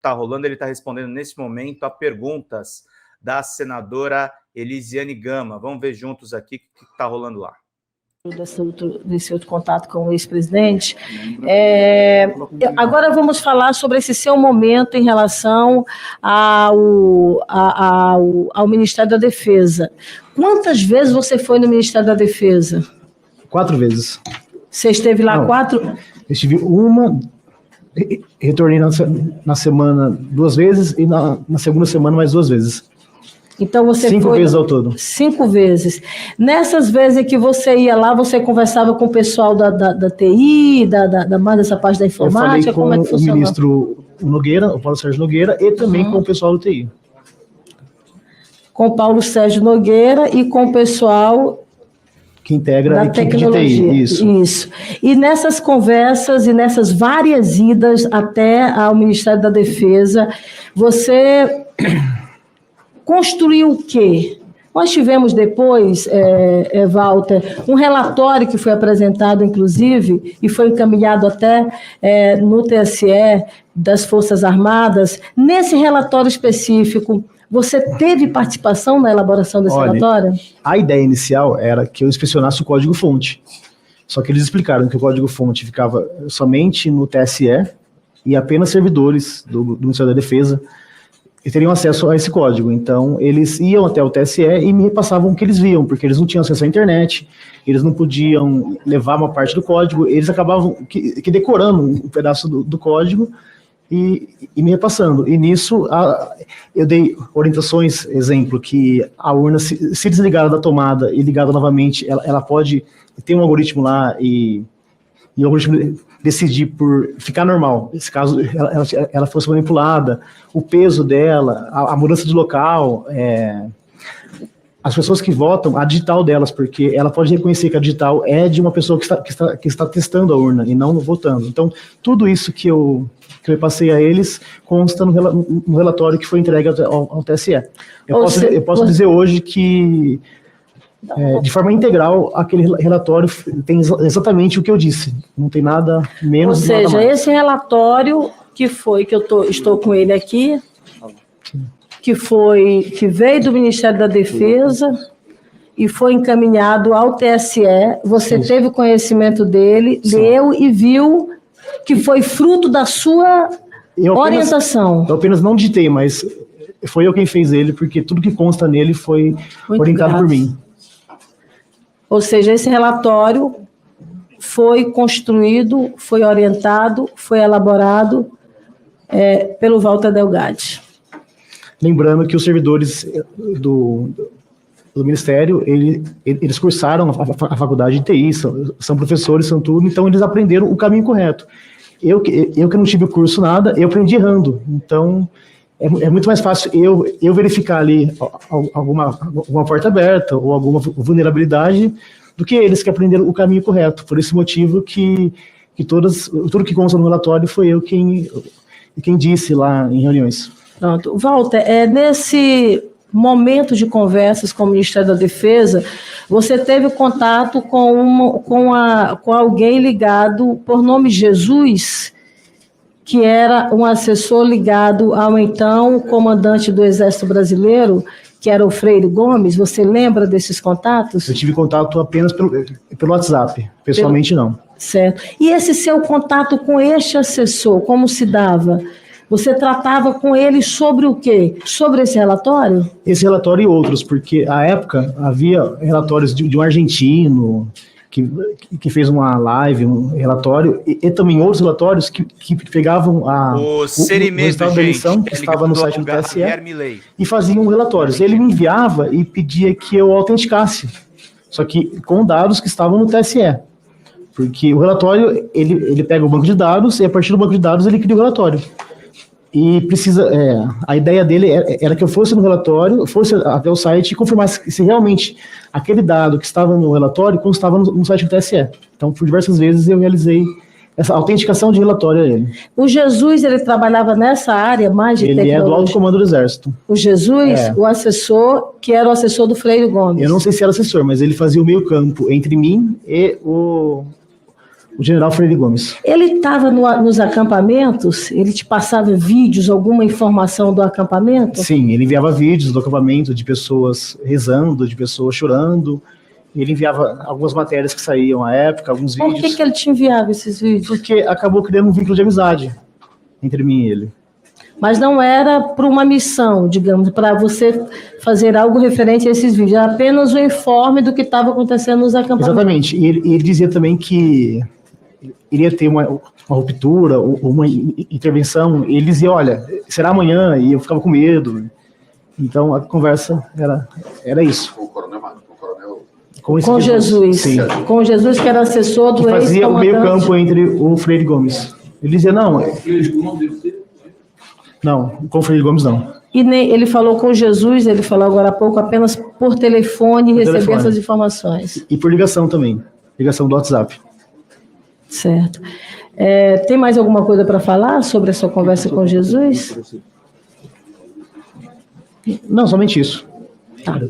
está rolando, ele está respondendo nesse momento a perguntas da senadora Elisiane Gama. Vamos ver juntos aqui o que está rolando lá. Desse outro contato com o ex-presidente. Agora vamos falar sobre esse seu momento em relação ao Ministério da Defesa. Quantas vezes você foi no Ministério da Defesa? 4 vezes. Você esteve lá? Não, 4? Eu estive uma, retornei na semana 2 vezes e na segunda semana mais 2 vezes. Então você 5 vezes ao todo. 5 vezes. Nessas vezes que você ia lá, você conversava com o pessoal da TI, mais dessa parte da informática? Eu falei com o ministro Nogueira, o Paulo Sérgio Nogueira, e também com o pessoal do TI. Com o Paulo Sérgio Nogueira e com o pessoal que integra a equipe de TI. Isso. E nessas conversas e nessas várias idas até ao Ministério da Defesa, você construiu o quê? Nós tivemos depois, Walter, um relatório que foi apresentado, inclusive, e foi encaminhado até no TSE das Forças Armadas. Nesse relatório específico, você teve participação na elaboração desse relatório? A ideia inicial era que eu inspecionasse o código-fonte. Só que eles explicaram que o código-fonte ficava somente no TSE e apenas servidores do Ministério da Defesa e teriam acesso a esse código. Então, eles iam até o TSE e me repassavam o que eles viam, porque eles não tinham acesso à internet, eles não podiam levar uma parte do código, eles acabavam que decorando um pedaço do código e me repassando. E nisso, eu dei orientações, exemplo, que a urna, se desligada da tomada e ligada novamente, ela pode ter um algoritmo lá e o algoritmo decidir por ficar normal, nesse caso ela fosse manipulada, o peso dela, a mudança de local, as pessoas que votam, a digital delas, porque ela pode reconhecer que a digital é de uma pessoa que está testando a urna e não votando. Então, tudo isso que eu passei a eles consta no relatório que foi entregue ao TSE. Eu posso dizer hoje que de forma integral, aquele relatório tem exatamente o que eu disse. Não tem nada menos. Ou seja, nada mais. Esse relatório que eu estou com ele aqui, que veio do Ministério da Defesa e foi encaminhado ao TSE, você teve conhecimento dele, leu e viu que foi fruto da sua orientação. Eu apenas não digitei, mas foi eu quem fez ele, porque tudo que consta nele foi orientado por mim. Ou seja, esse relatório foi construído, foi orientado, foi elaborado pelo Walter Delgatti. Lembrando que os servidores do Ministério, eles cursaram a faculdade de TI, são professores, são tudo, então eles aprenderam o caminho correto. Eu que não tive curso nada, eu aprendi errando. Então, é muito mais fácil eu verificar ali alguma porta aberta ou alguma vulnerabilidade do que eles que aprenderam o caminho correto. Por esse motivo que tudo que consta no relatório foi eu quem disse lá em reuniões. Pronto. Walter, nesse momento de conversas com o Ministério da Defesa, você teve contato com alguém ligado por nome Jesus, que era um assessor ligado ao então comandante do Exército Brasileiro, que era o Freire Gomes. Você lembra desses contatos? Eu tive contato apenas pelo WhatsApp, pessoalmente não. Certo. E esse seu contato com este assessor, como se dava? Você tratava com ele sobre o quê? Sobre esse relatório? Esse relatório e outros, porque à época havia relatórios de um argentino que fez uma live, um relatório, e também outros relatórios que pegavam o resultado da eleição, que estava no site do TSE, e faziam relatórios. Ele me enviava e pedia que eu autenticasse, só que com dados que estavam no TSE. Porque o relatório, ele pega o banco de dados, e a partir do banco de dados ele cria o relatório. E a ideia dele era que eu fosse no relatório, fosse até o site e confirmasse se realmente aquele dado que estava no relatório constava no site do TSE. Então, por diversas vezes eu realizei essa autenticação de relatório a ele. O Jesus, ele trabalhava nessa área mais de tecnologia? Ele é do Alto Comando do Exército. O Jesus, o assessor, que era o assessor do Freire Gomes. Eu não sei se era assessor, mas ele fazia o meio campo entre mim e o O general Freire Gomes. Ele estava nos acampamentos? Ele te passava vídeos, alguma informação do acampamento? Sim, ele enviava vídeos do acampamento de pessoas rezando, de pessoas chorando. Ele enviava algumas matérias que saíam à época, alguns vídeos. Por que ele te enviava esses vídeos? Porque acabou criando um vínculo de amizade entre mim e ele. Mas não era para uma missão, digamos, para você fazer algo referente a esses vídeos. Era apenas o informe do que estava acontecendo nos acampamentos. Exatamente. E ele dizia também que iria ter uma ruptura, ou uma intervenção. Ele dizia, olha, será amanhã? E eu ficava com medo. Então, a conversa era isso. Com o coronel Marcos, com o coronel... Com Jesus. Sim. Com Jesus, que era assessor do ex-comandante. Fazia o meio campo entre o Freire Gomes. Ele dizia, não... Não, com o Freire Gomes não. E nem, ele falou com Jesus, ele falou agora há pouco, apenas por telefone, receber essas informações. E por ligação também. Ligação do WhatsApp. Certo. Tem mais alguma coisa para falar sobre a sua conversa com Jesus? Não, somente isso. Tá.